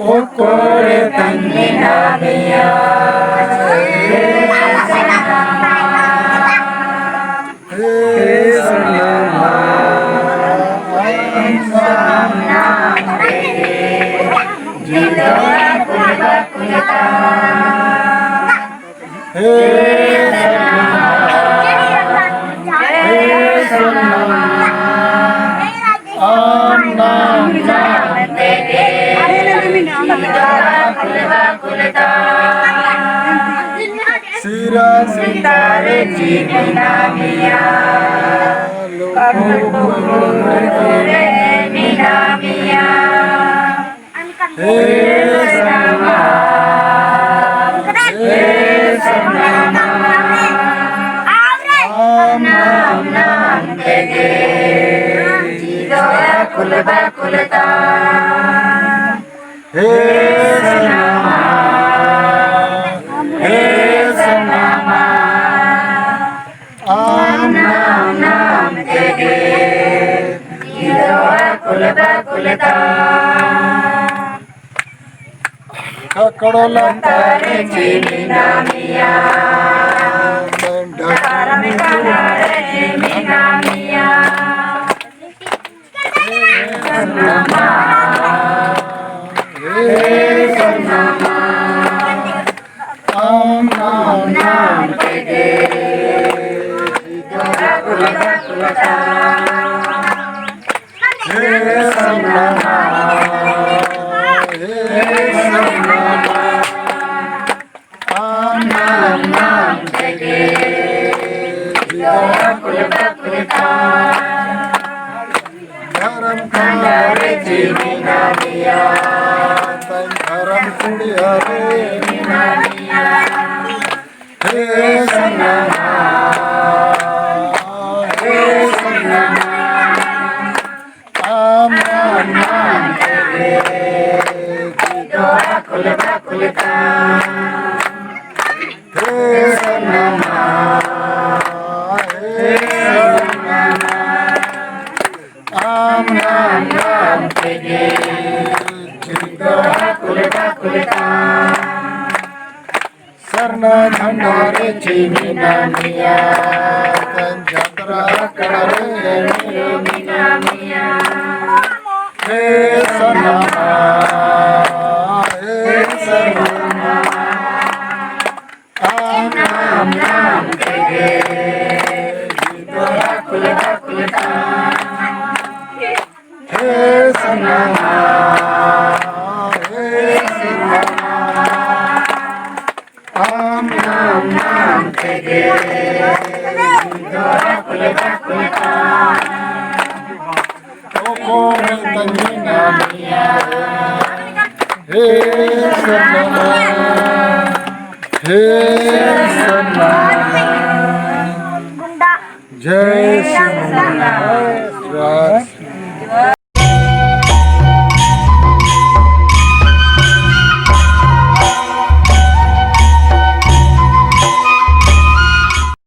Okore tanginamiya. Sira sitare jivinamiya, lokure minamiya. He sama, he sama, nam nam tege, jidoya kulba kulta. He sama, he sama, nam nam tege, jidoya kulba kulta. Kakola tare jivinamiya, daram tare jivinamiya. Sanama, sanama, nam nam tege, jidoya kulba kulta. Sanama. Garam kandare jivinamiya, garam kudiyare minamiya. He sanama, he sanama, nam tege, jidoya kulba kulta. He sanama, he sanama, nam nam tege, jidoya kulba kulta. Sarna dhandare jivinamiya, jatra kadare minamiya. He sanama, he sanama, nam nam tege, jidoya kulba kulta. He sanama, he sanama, nam nam tege, jidoya kulba kulta. Okore tanginamiya, he sanama, he sanama. Jai Shri Ram.